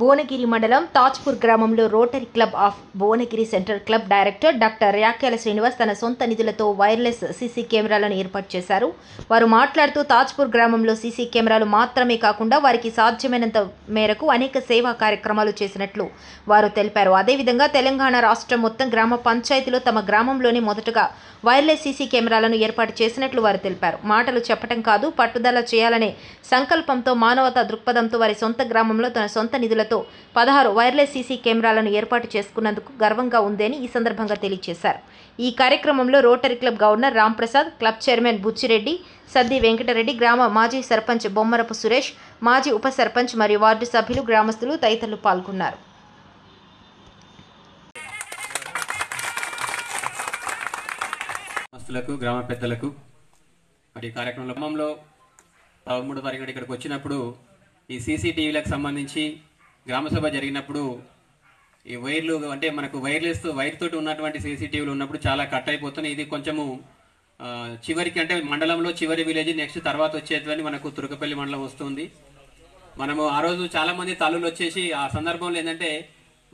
భువనగిరి మండలం తాజ్పూర్ గ్రామంలో rotary club of Bhuvanagiri central club director doctor Yakyala Srinivas తన సొంత నిధులతో వైర్లెస్ సీసీ కెమెరాలను ఏర్పాటు చేశారు. వారు మాట్లాడుతూ తాజ్పూర్ గ్రామంలో సీసీ కెమెరాలు మాత్రమే కాకుండా వారికి సాధ్యమైనంత మేరకు అనేక సేవా కార్యక్రమాలు చేసినట్లు వారు తెలిపారు. అదేవిధంగా తెలంగాణ రాష్ట్రం మొత్తం గ్రామ పంచాయతీలో తమ గ్రామంలోనే మొదటగా వైర్లెస్ సీసీ కెమెరాలను ఏర్పాటు చేసినట్లు వారు తెలిపారు. మాటలు చెప్పటం కాదు, పట్టుదల చేయాలనే సంకల్పంతో మానవతా దృక్పథంతో వారి సొంత గ్రామంలో తన సొంత నిధులతో 16 వైర్లెస్ సీసీ కెమెరాలను ఏర్పాటు చేసుకున్నందుకు గర్వంగా ఉందని ఈ సందర్భంగా తెలియజేశారు. ఈ కార్యక్రమంలో rotary club governor Ramprasad, club chairman Buchireddy, Saddi Venkatareddy, గ్రామ మాజీ సర్పంచ్ బొమ్మరపు సురేష్, మాజీ ఉప సర్పంచ్ మరియు వార్డు సభ్యులు, గ్రామస్తులు తదితరులు పాల్గొన్నారు. గ్రామ పెద్దలకు మరి కార్యక్రమంలో 13వ తారీఖు ఇక్కడికి వచ్చినప్పుడు ఈ సీసీటీవీలకు సంబంధించి గ్రామసభ జరిగినప్పుడు ఈ వైర్లు అంటే మనకు వైర్ తోటి ఉన్నటువంటి సీసీటీవీలు ఉన్నప్పుడు చాలా కట్ అయిపోతున్నాయి. ఇది కొంచెము చివరికి అంటే మండలంలో చివరి విలేజ్ నెక్స్ట్ తర్వాత వచ్చేటువంటి మనకు తురకపల్లి మండలం వస్తుంది. మనము ఆ రోజు చాలా మంది తల్లులు వచ్చేసి ఆ సందర్భంలో ఏంటంటే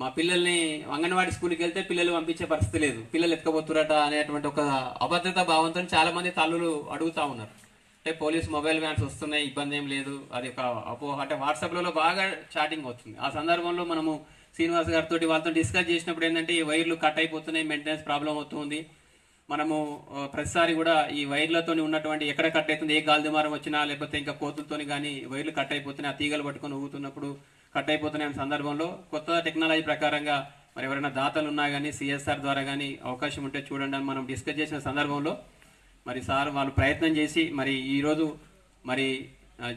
మా పిల్లల్ని అంగన్వాడీ స్కూల్కి వెళ్తే పిల్లలు పంపించే పరిస్థితి లేదు, పిల్లలు ఎత్తుకపోతురట అనేటువంటి ఒక అభద్రతా భావంతో చాలా మంది తల్లులు అడుగుతా ఉన్నారు. అంటే పోలీస్ మొబైల్ వ్యాన్స్ వస్తున్నాయి, ఇబ్బంది ఏం లేదు, అది ఒక అపోహ. అంటే వాట్సాప్లలో బాగా చాటింగ్ వస్తుంది. ఆ సందర్భంలో మనము శ్రీనివాస్ గారితో వాళ్ళతో డిస్కస్ చేసినప్పుడు ఏంటంటే ఈ వైర్లు కట్ అయిపోతున్నాయి, మెయింటెనెన్స్ ప్రాబ్లం అవుతుంది. మనము ప్రతిసారి కూడా ఈ వైర్లతో ఉన్నటువంటి ఎక్కడ కట్ అవుతుంది, ఏ గాలి దుమారం వచ్చినా లేకపోతే ఇంకా కోతులతోని కానీ వైర్లు కట్ అయిపోతున్నాయి, ఆ తీగలు పట్టుకొని ఊగుతున్నప్పుడు కట్ అయిపోతున్నాయి సందర్భంలో కొత్త టెక్నాలజీ ప్రకారంగా మరి ఎవరైనా దాతలు ఉన్నా కానీ సిఎస్ఆర్ ద్వారా కానీ అవకాశం ఉంటే చూడండి అని మనం డిస్కస్ చేసిన సందర్భంలో మరి సార్ వాళ్ళు ప్రయత్నం చేసి మరి ఈరోజు మరి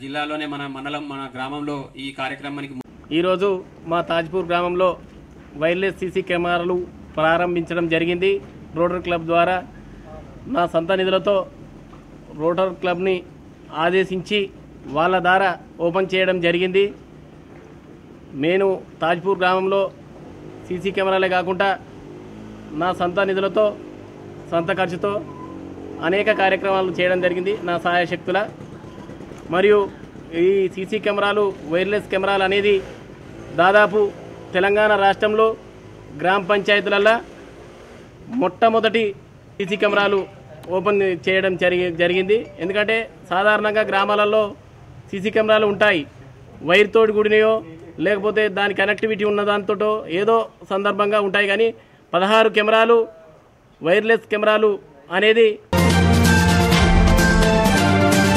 జిల్లాలోనే మన మండలం మన గ్రామంలో ఈ కార్యక్రమానికి ఈరోజు మా తాజ్పూర్ గ్రామంలో వైర్లెస్ సీసీ కెమెరాలు ప్రారంభించడం జరిగింది. రోటరీ క్లబ్ ద్వారా నా సొంత నిధులతో రోటరీ క్లబ్ని ఆదేశించి వాళ్ళ ద్వారా ఓపెన్ చేయడం జరిగింది. నేను తాజ్పూర్ గ్రామంలో సీసీ కెమెరాలే కాకుండా నా సొంత నిధులతో సొంత ఖర్చుతో అనేక కార్యక్రమాలు చేయడం జరిగింది నా సహాయశక్తుల. మరియు ఈ సీసీ కెమెరాలు వైర్లెస్ కెమెరాలు అనేది దాదాపు తెలంగాణ రాష్ట్రంలో గ్రామ పంచాయతీలలో మొట్టమొదటి సీసీ కెమెరాలు ఓపెన్ చేయడం జరిగింది. ఎందుకంటే సాధారణంగా గ్రామాలలో సీసీ కెమెరాలు ఉంటాయి, వైర్ తోటి కూడినయో లేకపోతే దాని కనెక్టివిటీ ఉన్న దాంతో ఏదో సందర్భంగా ఉంటాయి. కానీ 16 కెమెరాలు వైర్లెస్ కెమెరాలు అనేది